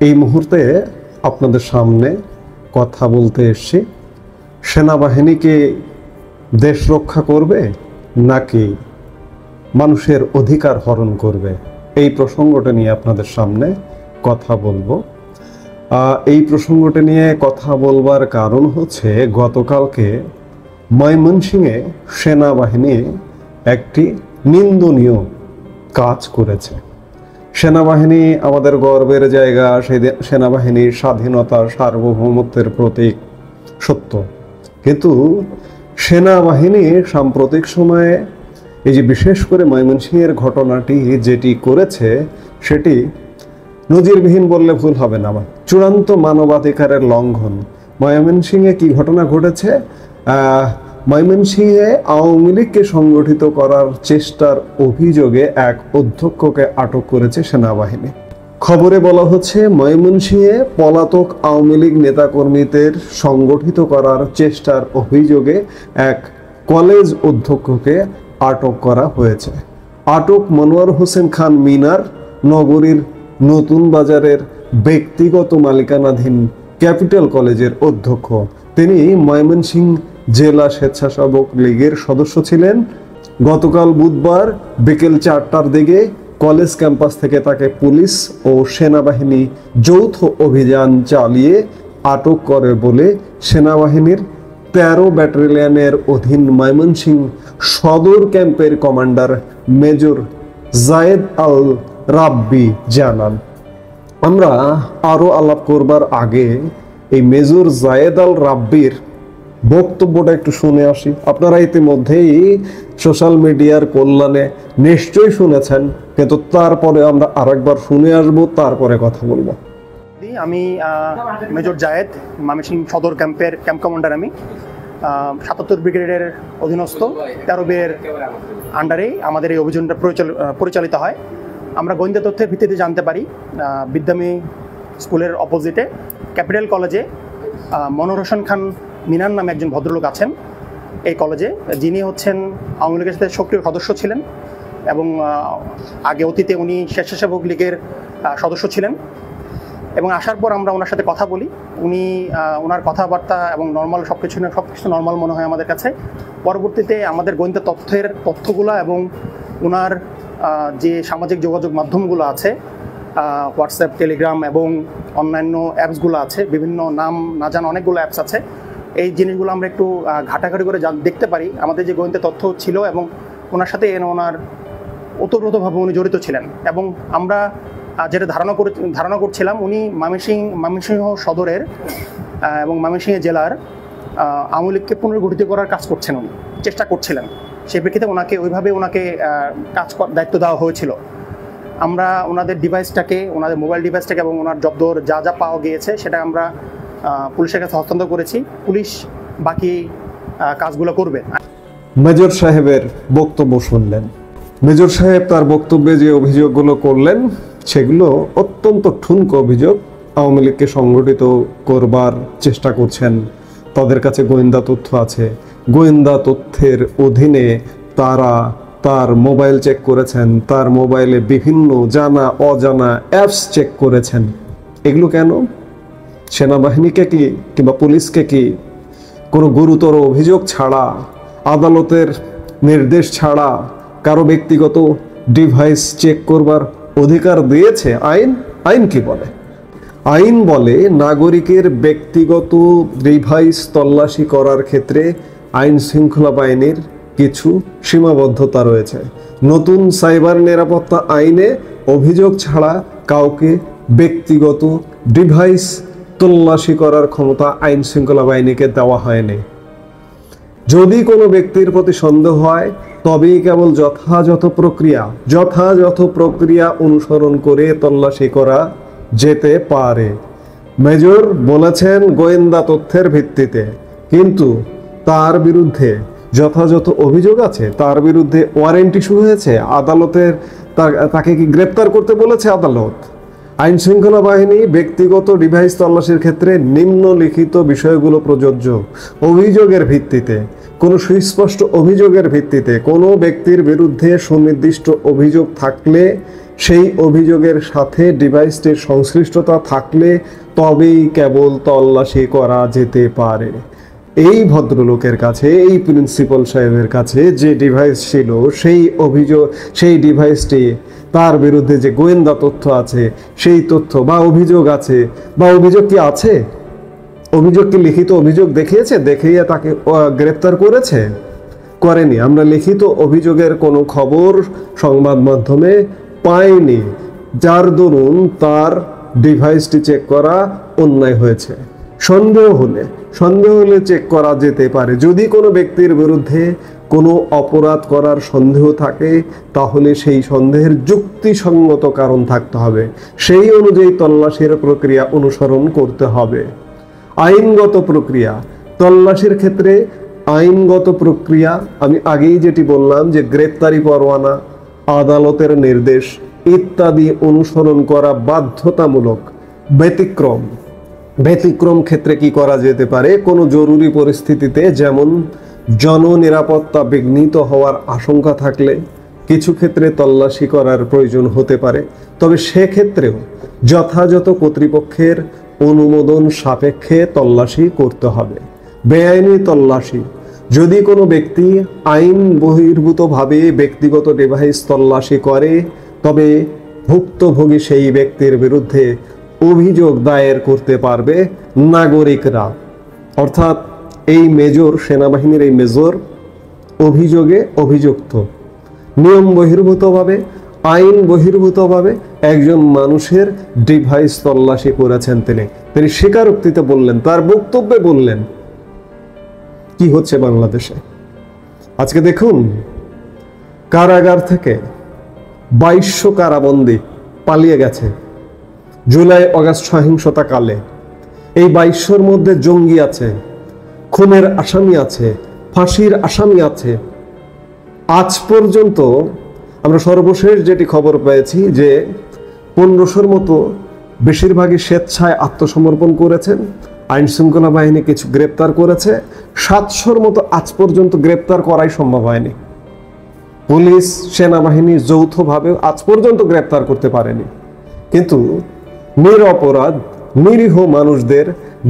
এই মুহূর্তে আপনাদের সামনে কথা বলতে এসেছি। সেনাবাহিনীকে দেশ রক্ষা করবে নাকি মানুষের অধিকার হরণ করবে, এই প্রসঙ্গটা নিয়ে আপনাদের সামনে কথা বলবো। এই প্রসঙ্গটা নিয়ে কথা বলবার কারণ হচ্ছে, গতকালকে ময়মনসিংহে সেনাবাহিনী একটি নিন্দনীয় কাজ করেছে। সেনাবাহিনী আমাদের গর্বের জায়গা, সেই সেনাবাহিনীর স্বাধীনতা সার্বভৌমত্বের প্রতীক সত্য, কিন্তু সেনাবাহিনী সাম্প্রতিক সময়ে এই যে বিশেষ করে ময়মনসিংহের ঘটনাটি যেটি করেছে সেটি নজিরবিহীন বললে ভুল হবে না, চূড়ান্ত মানবাধিকারের লঙ্ঘন। ময়মনসিংহে কি ঘটনা ঘটেছে? ময়মনসিংহে আওয়ামী লীগকে সংগঠিত করার চেষ্টার অভিযোগে এক অধ্যক্ষকে আটক করেছে সেনাবাহিনী। খবরে বলা হচ্ছে, ময়মনসিংহে পলাতক আওয়ামী লীগ নেতাকর্মীদের সংগঠিত করার চেষ্টার অভিযোগে এক কলেজ অধ্যক্ষকে আটক করা হয়েছে। আটক মনোয়ার হোসেন খান মিনার নগরীর নতুন বাজারের ব্যক্তিগত মালিকানাধীন ক্যাপিটাল কলেজের অধ্যক্ষ। তিনি ময়মনসিংহ জেলা স্বেচ্ছাসেবক লীগের সদস্য ছিলেন। গতকাল বুধবার বিকেল 4টার দিকে কলেজ ক্যাম্পাস থেকে তাকে পুলিশ ও সেনাবাহিনী যৌথ অভিযান চালিয়ে আটক করে বলে সেনাবাহিনীর 13 ব্যাটালিয়নের অধীন ময়মনসিংহ সদর ক্যাম্পের কমান্ডার মেজর জায়েদ আল রাব্বি জানান। আমরা আরো আলাপ করবার আগে এই মেজর জায়েদ আল রাব্বির বক্তব্যটা একটু শুনে আসি। আপনারা ইতিমধ্যেই সোশ্যাল মিডিয়ার কল্যাণে নিশ্চয়ই শুনেছেন, কিন্তু তারপরে আমরা আরেকবার শুনে আসবো, তারপরে কথা বলবো। আমি মেজর জায়েদ, ময়মনসিংহ সদর ক্যাম্পের ক্যাম্প কমান্ডার। আমি 77 ব্রিগেডের অধীনস্থ 13 বির আন্ডারে আমাদের এই অভিযানটা পরিচালিত হয়। আমরা গোয়েন্দা তথ্যের ভিত্তিতে জানতে পারি, বিদ্যামী স্কুলের অপোজিটে ক্যাপিটাল কলেজে মনোয়ার হোসেন খান মিনার নামে একজন ভদ্রলোক আছেন এই কলেজে, যিনি হচ্ছেন আওয়ামী লীগের সাথে সক্রিয় সদস্য ছিলেন এবং আগে অতীতে উনি স্বেচ্ছাসেবক লীগের সদস্য ছিলেন। এবং আসার পর আমরা ওনার সাথে কথা বলি। ওনার কথাবার্তা এবং নর্মাল সব কিছু নর্মাল মনে হয় আমাদের কাছে। পরবর্তীতে আমাদের গোয়েন্দা তথ্যগুলো এবং ওনার যে সামাজিক যোগাযোগ মাধ্যমগুলো আছে, হোয়াটসঅ্যাপ, টেলিগ্রাম এবং অন্যান্য অ্যাপসগুলো আছে, বিভিন্ন নাম না জানা অনেকগুলো অ্যাপস আছে, এই জিনিসগুলো আমরা একটু ঘাটাঘাটি করে দেখতে পারি আমাদের যে গোয়েন্দা তথ্য ছিল এবং ওনার সাথে ওনার ওতপ্রোতভাবে উনি জড়িত ছিলেন। এবং আমরা যেটা ধারণা করছিলাম, উনি ময়মনসিংহ সদরের এবং ময়মনসিংহ জেলার আওয়ামী লীগকে পুনর্গঠিত করার কাজ করছেন, উনি চেষ্টা করছিলেন। সেই প্রেক্ষিতে ওনাকে কাজ দায়িত্ব দেওয়া হয়েছিল। আমরা ওনাদের মোবাইল ডিভাইসটাকে এবং ওনার জব্দ যা যা পাওয়া গিয়েছে সেটা আমরা পুলিশের কাছে হস্তান্তর করেছি। পুলিশ বাকি কাজগুলো করবে। মেজর সাহেবের বক্তব্য শুনলেন। মেজর সাহেব তার বক্তব্যে যে অভিযোগগুলো করলেন সেগুলো অত্যন্ত ঠুনকো অভিযোগ। আওয়ামী লীগকে সংগঠিত করবার চেষ্টা করছেন, তাদের কাছে গোয়েন্দা তথ্য আছে, গোয়েন্দা তথ্যের অধীনে তারা তার মোবাইল চেক করেছেন, তার মোবাইলে বিভিন্ন জানা অজানা অ্যাপস চেক করেছেন। এগুলো কেন? সেনাবাহিনীকে কি কিংবা পুলিশকে কি কোনো গুরুতর অভিযোগ ছাড়া, আদালতের নির্দেশ ছাড়া কারো ব্যক্তিগত ডিভাইস চেক করবার অধিকার দিয়েছে আইন? আইন কি বলে? আইন বলে নাগরিকের ব্যক্তিগত ডিভাইস তল্লাশি করার ক্ষেত্রে আইন শৃঙ্খলা বাহিনীর কিছু সীমাবদ্ধতা রয়েছে। নতুন সাইবার নিরাপত্তা আইনে অভিযোগ ছাড়া কাউকে ব্যক্তিগত ডিভাইস তল্লাশি করার ক্ষমতা আইন শৃঙ্খলা বাহিনীকে দেওয়া হয়নি। যদি কোনো ব্যক্তির প্রতি সন্দেহ হয় তবেই কেবল যথাযথ প্রক্রিয়া অনুসরণ করে তল্লাশি করা যেতে পারে। মেজর বলেছেন গোয়েন্দা তথ্যের ভিত্তিতে, কিন্তু তার বিরুদ্ধে যথাযথ অভিযোগ আছে, তার বিরুদ্ধে ওয়ারেন্ট ইস্যু হয়েছে, তাকে কি গ্রেপ্তার করতে বলেছে আদালত? আইন শৃঙ্খলা বাহিনী ব্যক্তিগত ডিভাইস তল্লাশির ক্ষেত্রে নিম্নলিখিত বিষয়গুলো প্রযোজ্য। অভিযোগের ভিত্তিতে, কোনো সুস্পষ্ট অভিযোগের ভিত্তিতে কোনো ব্যক্তির বিরুদ্ধে সুনির্দিষ্ট অভিযোগ থাকলে সেই অভিযোগের সাথে ডিভাইসটির সংশ্লিষ্টতা থাকলে তবেই কেবল তল্লাশি করা যেতে পারে। এই ভদ্রলোকের কাছে, এই প্রিন্সিপাল সাহেবের কাছে যে ডিভাইস ছিল, সেই ডিভাইসটি, তার বিরুদ্ধে যে গোয়েন্দা তথ্য আছে, সেই তথ্য বা অভিযোগ আছে, বা অভিযোগ কি আছে, অভিযোগ কি লিখিত অভিযোগ দেখিয়েছে, দেখিয়ে তাকে গ্রেপ্তার করেছে? করেনি। আমরা লিখিত অভিযোগের কোনো খবর সংবাদ মাধ্যমে পাইনি, যার দরুন তার ডিভাইসটি চেক করা অন্যায় হয়েছে। সন্দেহ হলে চেক করা যেতে পারে। যদি কোনো ব্যক্তির বিরুদ্ধে কোনো অপরাধ করার সন্দেহ থাকে, তাহলে সেই সন্দেহের যুক্তিসঙ্গত কারণ থাকতে হবে, সেই অনুযায়ী তল্লাশির প্রক্রিয়া অনুসরণ করতে হবে। আইনগত প্রক্রিয়া, তল্লাশির ক্ষেত্রে আইনগত প্রক্রিয়া, আমি আগেই যেটি বললাম যে গ্রেপ্তারি পরোয়ানা, আদালতের নির্দেশ ইত্যাদি অনুসরণ করা বাধ্যতামূলক। ব্যতিক্রম ক্ষেত্রে কি করা যেতে পারে? কোনো জরুরি পরিস্থিতিতে, যেমন জননিরাপত্তা বিঘ্নিত হওয়ার আশঙ্কা থাকলে কিছু ক্ষেত্রে তল্লাশি করার প্রয়োজন হতে পারে, তবে সেক্ষেত্রেও যথাযথ কর্তৃপক্ষের অনুমোদন সাপেক্ষে তল্লাশি করতে হবে। বেআইনি তল্লাশি, যদি কোনো ব্যক্তি আইন বহির্ভূতভাবে ব্যক্তিগত ডিভাইস তল্লাশি করে, তবে ভুক্তভোগী সেই ব্যক্তির বিরুদ্ধে অভিযোগ দায়ের করতে পারবে নাগরিকরা। অর্থাৎ এই মেজর, সেনাবাহিনীর এই মেজর অভিযোগে অভিযুক্ত, নিয়ম বহির্ভূতভাবে, আইন বহির্ভূতভাবে একজন মানুষের ডিভাইস তল্লাশি করেছেন। তিনি স্বীকারোক্তিতে বললেন, তার বক্তব্যে বললেন কি হচ্ছে বাংলাদেশে। আজকে দেখুন, কারাগার থেকে 2200 কারাবন্দী পালিয়ে গেছে জুলাই অগাস্ট সহিংসতা কালে। এই 2200-র মধ্যে জঙ্গি আছে, খুনের আসামি আছে, ফাঁসির আসামি আছে। আজ পর্যন্ত আমরা সর্বশেষ যেটি খবর পেয়েছি যে 1500-র মতো, বেশিরভাগই স্বেচ্ছায় আত্মসমর্পণ করেছেন। আইন শৃঙ্খলা বাহিনী কিছু গ্রেপ্তার করেছে। 700-র মতো আজ পর্যন্ত গ্রেপ্তার করাই সম্ভব হয়নি। পুলিশ, সেনাবাহিনী যৌথভাবে আজ পর্যন্ত গ্রেপ্তার করতে পারেনি। কিন্তু নিরপরাধ নিরীহ মানুষদের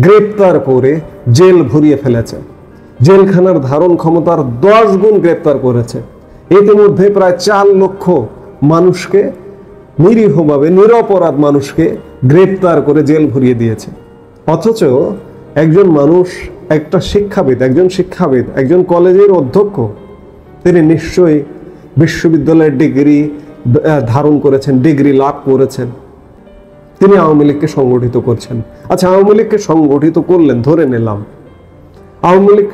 গ্রেপ্তার করে জেল ভরিয়ে ফেলেছে। জেলখানার ধারণ ক্ষমতার 10 গুণ গ্রেপ্তার করেছে। ইতিমধ্যে প্রায় 4 লক্ষ মানুষকে, নিরীহভাবে নিরপরাধ মানুষকে গ্রেপ্তার করে জেল ভরিয়ে দিয়েছে। অথচ একজন মানুষ, একজন শিক্ষাবিদ, একজন কলেজের অধ্যক্ষ, তিনি নিশ্চয়ই বিশ্ববিদ্যালয়ের ডিগ্রি ধারণ করেছেন, ডিগ্রি লাভ করেছেন। তিনি আওয়ামী লীগকে সংগঠিত করছেন। আচ্ছা, আওয়ামী লীগকে সংগঠিত করলেন, ধরে নিলাম। আওয়ামী লীগ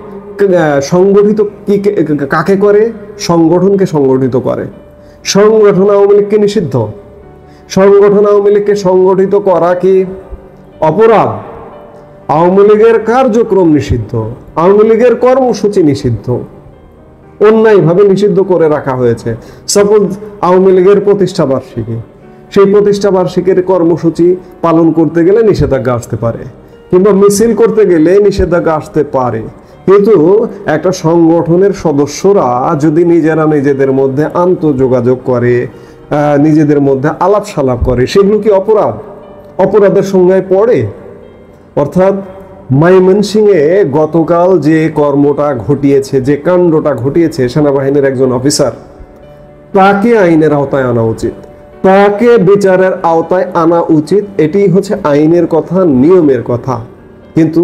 সংগঠিত কাকে করে? সংগঠনকে সংগঠিত করে। সংগঠন আওয়ামী লীগকে নিষিদ্ধ। সংগঠন আওয়ামী লীগকে সংগঠিত করা কি অপরাধ? আওয়ামী লীগের কার্যক্রম নিষিদ্ধ, আওয়ামী লীগের কর্মসূচি নিষিদ্ধ, অন্যায়ভাবে নিষিদ্ধ করে রাখা হয়েছে। সাপোজ আওয়ামী লীগের প্রতিষ্ঠা বার্ষিকী, সেই প্রতিষ্ঠা বার্ষিকীর কর্মসূচি পালন করতে গেলে নিষেধাজ্ঞা আসতে পারে, কিংবা মিছিল করতে গেলে নিষেধাজ্ঞা আসতে পারে। কিন্তু একটা সংগঠনের সদস্যরা যদি নিজেরা নিজেদের মধ্যে আন্তঃযোগাযোগ করে, নিজেদের মধ্যে আলাপ সালাপ করে, সেগুলো কি অপরাধ? অপরাধের সংজ্ঞায় পড়ে। অর্থাৎ ময়মনসিংহে গতকাল যে কর্মটা ঘটিয়েছে, যে কাণ্ডটা ঘটিয়েছে সেনাবাহিনীর একজন অফিসার, তাকে আইনের আওতায় আনা উচিত, তাকে বিচারের আওতায় আনা উচিত। এটি হচ্ছে আইনের কথা, নিয়মের কথা। কিন্তু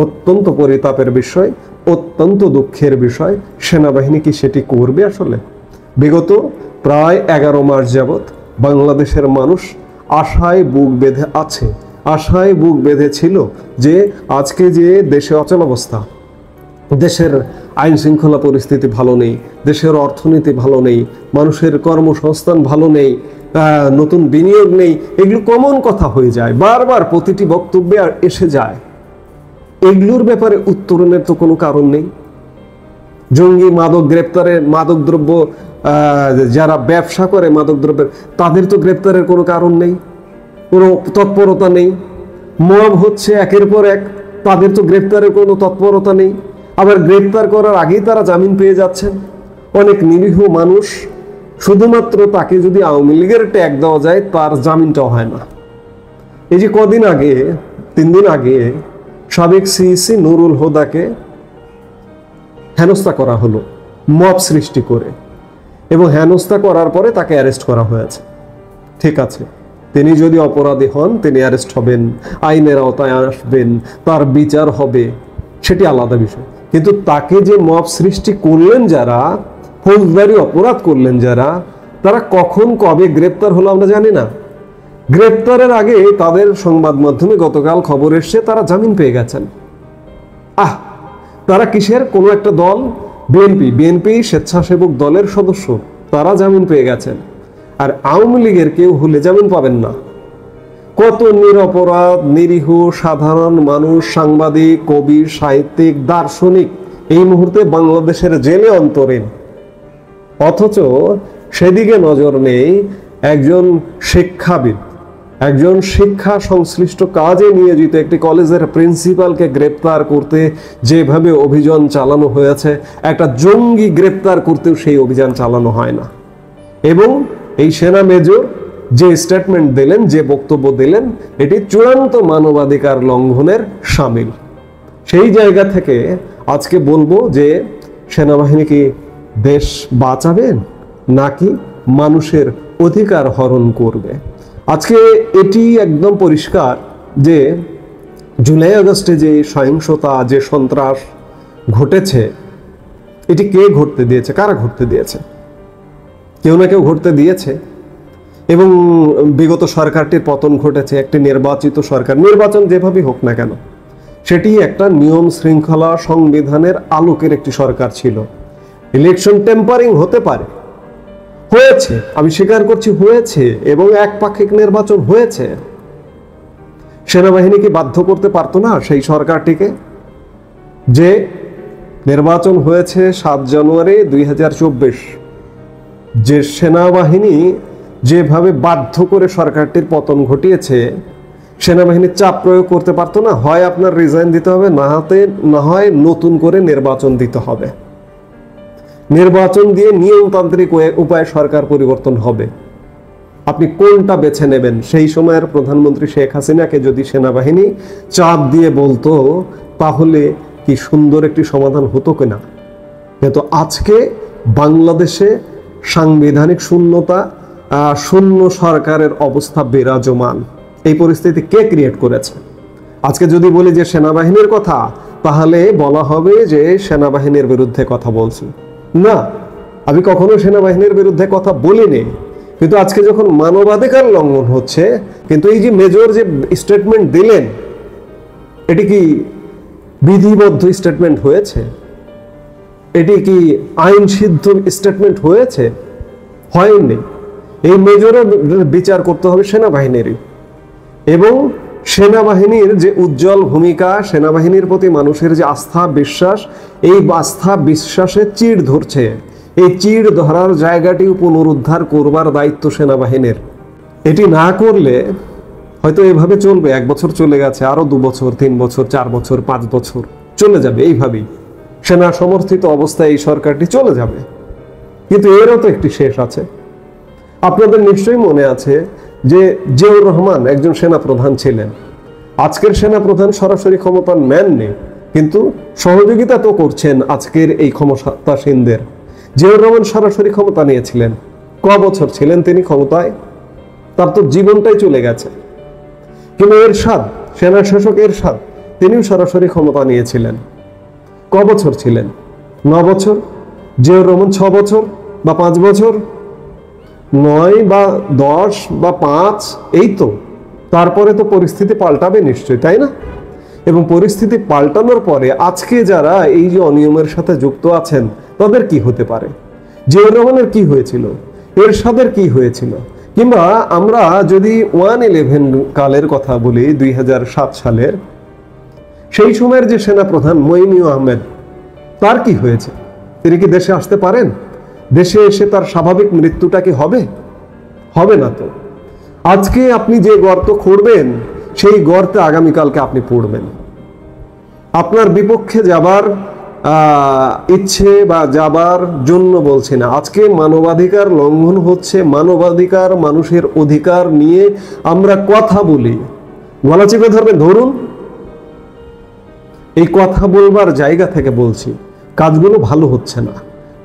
অত্যন্ত পরিতাপের বিষয়, অত্যন্ত দুঃখের বিষয়, সেনাবাহিনী কি সেটি করবে আসলে? বিগত প্রায় 11 মাস যাবৎ বাংলাদেশের মানুষ আশায় বুক বেঁধে আছে, আশায় বুক বেঁধে ছিল যে আজকে যে দেশে অচল অবস্থা, দেশের আইন শৃঙ্খলা পরিস্থিতি ভালো নেই, দেশের অর্থনীতি ভালো নেই, মানুষের কর্মসংস্থান ভালো নেই, নতুন বিনিয়োগ নেই, এগুলো কমন কথা হয়ে যায়, বারবার প্রতিটি বক্তব্যে এসে যায়। এগুলোর ব্যাপারে উত্তরণের তো কোনো কারণ নেই। জঙ্গি, মাদক গ্রেপ্তারের, মাদকদ্রব্য যারা ব্যবসা করে মাদক দ্রব্যের, তাদের তো গ্রেপ্তারের কোনো কারণ নেই, কোনো তৎপরতা নেই। মব হচ্ছে একের পর এক, তাদের তো গ্রেপ্তারের কোনো তৎপরতা নেই। আবার গ্রেপ্তার করার আগেই তারা জামিন পেয়ে যাচ্ছেন। অনেক নিরীহ মানুষ শুধুমাত্র তাকে যদি আওয়ামী লীগের ট্যাগ দেওয়া যায় তার জামিনটাও হয় না। এই যে কদিন আগে 3 দিন আগে সাবেক সিইসি নুরুল হুদাকে হেনস্থা করা হলো মব সৃষ্টি করে, এবং হেনস্থা করার পরে তাকে অ্যারেস্ট করা হয়েছে। ঠিক আছে, তিনি যদি অপরাধী হন তিনি অ্যারেস্ট হবেন, আইনের আওতায় আসবেন, তার বিচার হবে, সেটি আলাদা বিষয়। কিন্তু তাকে যে মব সৃষ্টি করলেন যারা, ফৌজদারি অপরাধ করলেন যারা, তারা কখন কবে গ্রেপ্তার হলো আমরা জানি না। গ্রেপ্তারের আগে তাদের সংবাদ মাধ্যমে গতকাল খবর এসছে তারা জামিন পেয়ে গেছেন। তারা কিসের? কোনো একটা দল, বিএনপি স্বেচ্ছাসেবক দলের সদস্য, তারা জামিন পেয়ে গেছেন। আর আওয়ামী লীগের কেউ হলে জামিন পাবেন না। কত নিরপরাধ নিরীহ সাধারণ মানুষ, সাংবাদিক, কবি, সাহিত্যিক, দার্শনিক এই মুহূর্তে বাংলাদেশের জেলে অন্তরীণ, অথচ সেদিকে নজর নেই। একজন শিক্ষাবিদ, একজন শিক্ষা সংশ্লিষ্ট কাজে নিয়োজিত একটি কলেজের প্রিন্সিপালকে গ্রেপ্তার করতে যেভাবে অভিযান চালানো হয়েছে, একটা জঙ্গি গ্রেপ্তার করতেও সেই অভিযান চালানো হয় না। এবং এই সেনা মেজর যে স্টেটমেন্ট দিলেন, যে বক্তব্য দিলেন, এটি চূড়ান্ত মানবাধিকার লঙ্ঘনের শামিল। সেই জায়গা থেকে আজকে বলবো যে সেনাবাহিনী কি দেশ বাঁচাবেন নাকি মানুষের অধিকার হরণ করবে? আজকে এটি একদম পরিষ্কার যে জুলাই আগস্টে যে সহিংসতা, যে সন্ত্রাস ঘটেছে, এটি কে ঘটতে দিয়েছে? কারা ঘটতে দিয়েছে? কেউ না কেউ ঘটতে দিয়েছে। এবং বিগত সরকারটির পতন ঘটেছে। একটি নির্বাচিত সরকার, নির্বাচন যেভাবে হোক না কেন, সেটি একটা নিয়ম শৃঙ্খলা সংবিধানের আলোকের একটি সরকার ছিল। ইলেকশন টেম্পারিং হতে পারে, হয়েছে, আমি স্বীকার করছি হয়েছে, এবং একপাক্ষিক নির্বাচন হয়েছে। সেনাবাহিনী কি বাধ্য করতে পারতো না সেই সরকারটিকে যে নির্বাচন হয়েছে 7 জানুয়ারি 2024, যে সেনাবাহিনী যেভাবে বাধ্য করে সরকারটির পতন ঘটিয়েছে, সেনাবাহিনীর চাপ প্রয়োগ করতে পারতো না? হয় আপনার রিজাইন দিতে হবে, না হয় নতুন করে নির্বাচন দিতে হবে। নির্বাচন দিয়ে নিয়মতান্ত্রিক উপায়ে সরকার পরিবর্তন হবে। আপনি কোনটা বেছে নেবেন? সেই সময়ের প্রধানমন্ত্রী শেখ হাসিনাকে যদি সেনাবাহিনী চাপ দিয়ে বলতো, তাহলে কি সুন্দর একটি সমাধান হতো কিনা? কিন্তু আজকে বাংলাদেশে সাংবিধানিক শূন্যতা, শূন্য সরকারের অবস্থা বিরাজমান। এই পরিস্থিতি কে ক্রিয়েট করেছে? আজকে যদি বলি যে সেনাবাহিনীর কথা, তাহলে বলা হবে যে সেনাবাহিনীর বিরুদ্ধে কথা বলছি। না, আমি কখনো সেনাবাহিনীর বিরুদ্ধে কথা বলিনি। কিন্তু আজকে যখন মানবাধিকার লঙ্ঘন হচ্ছে, কিন্তু এই যে মেজর যে স্টেটমেন্ট দিলেন, এটি কি বিধিবদ্ধ স্টেটমেন্ট হয়েছে? এটি কি আইন সিদ্ধ স্টেটমেন্ট হয়েছে? হয়নি। এই মেজরের বিচার করতে হবে সেনাবাহিনীরই। এবং সেনাবাহিনীর যে উজ্জ্বল ভূমিকা, সেনাবাহিনীর প্রতি মানুষের যে আস্থা বিশ্বাস, এই আস্থা বিশ্বাসে চিড় ধরছে। এই চিড় ধরার জায়গাটি পুনরুদ্ধার করবার দায়িত্ব সেনাবাহিনীর। এটি না করলে হয়তো এভাবে চলবে। 1 বছর চলে গেছে, আরো 2 বছর, 3 বছর, 4 বছর, 5 বছর চলে যাবে এইভাবেই। সেনা সমর্থিত অবস্থায় এই সরকারটি চলে যাবে। কিন্তু এরও তো একটি শেষ আছে। আপনাদের নিশ্চয়ই মনে আছে যে জিয়াউর রহমান একজন সেনাপ্রধান ছিলেন। আজকের সেনাপ্রধান সরাসরি ক্ষমতা নেননি, কিন্তু সহযোগিতা তো করছেন আজকের এই ক্ষমতাসীনদের। জিয়াউর রহমান সরাসরি ক্ষমতা নিয়েছিলেন। ক বছর ছিলেন তিনি ক্ষমতায়? তার তো জীবনটাই চলে গেছে। কিন্তু এরশাদ, সেনা শাসক এরশাদ, তিনিও সরাসরি ক্ষমতা নিয়েছিলেন। ক বছর ছিলেন? 9 বছর। জিয়াউর রহমান 6 বছর বা 5 বছর, 9 বা 10 বা 5, এই তো। তারপরে তো পরিস্থিতি পাল্টাবে নিশ্চয়ই, তাই না? এবং পরিস্থিতি পাল্টানোর পরে আজকে যারা এই যে অনিয়মের সাথে যুক্ত আছেন, তাদের কি হতে পারে? জিয়াউর রহমানের কি হয়েছিল? এরশাদের কি হয়েছিল? কিংবা আমরা যদি 111 কালের কথা বলি, 2007 সালের, সেই সময়ের যে সেনাপ্রধান মঈনুল আহমেদ, তার কি হয়েছে? তিনি কি দেশে আসতে পারেন? দেশে এসে তার স্বাভাবিক মৃত্যুটা কি হবে? হবে না তো। আজকে আপনি যে গর্ত খুঁড়বেন, সেই গর্তে আগামীকালকে আপনি পড়বেন। আপনার বিপক্ষে যাবার ইচ্ছে বা যাবার জন্য বলছি না। আজকে মানবাধিকার লঙ্ঘন হচ্ছে, মানবাধিকার মানুষের অধিকার নিয়ে আমরা কথা বলি, গলা চেপে ধরবে ধরুন, এই কথা বলবার জায়গা থেকে বলছি, কাজগুলো ভালো হচ্ছে না।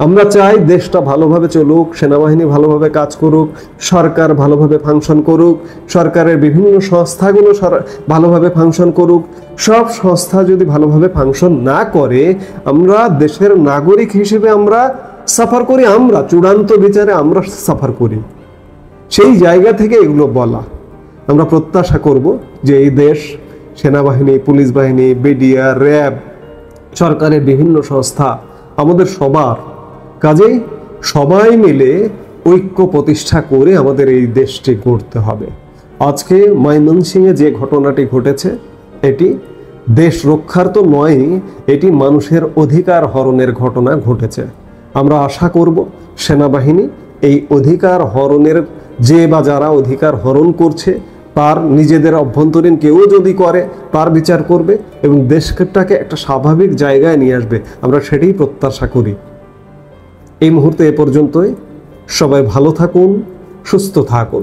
আমরা চাই দেশটা ভালোভাবে চলুক, সেনাবাহিনী ভালোভাবে কাজ করুক, সরকার ভালোভাবে ফাংশন করুক, সরকারের বিভিন্ন সংস্থাগুলো ভালোভাবে ফাংশন করুক। সব সংস্থা যদি ভালোভাবে ফাংশন না করে, আমরা দেশের নাগরিক হিসেবে আমরা সাফার করি, আমরা চূড়ান্ত বিচারে আমরা সাফার করি। সেই জায়গা থেকে এগুলো বলা, আমরা প্রত্যাশা করব যে এই দেশ সেনাবাহিনী, পুলিশ বাহিনী, বিডিআর, র্যাব, সরকারের বিভিন্ন সংস্থা, আমাদের সবার কাজেই সবাই মিলে ঐক্য প্রতিষ্ঠা করে আমাদের এই দেশটি গড়তে হবে। আজকে ময়মনসিংহে যে ঘটনাটি ঘটেছে, এটি দেশ রক্ষার তো নয়, এটি মানুষের অধিকার হরণের ঘটনা ঘটেছে। আমরা আশা করব সেনাবাহিনী এই অধিকার হরণের, যে বা যারা অধিকার হরণ করছে তার নিজেদের অভ্যন্তরীণ কেউ যদি করে তার বিচার করবে এবং দেশটাকে একটা স্বাভাবিক জায়গায় নিয়ে আসবে। আমরা সেটাই প্রত্যাশা করি। এই মুহূর্তে এ পর্যন্তই। সবাই ভালো থাকুন, সুস্থ থাকুন।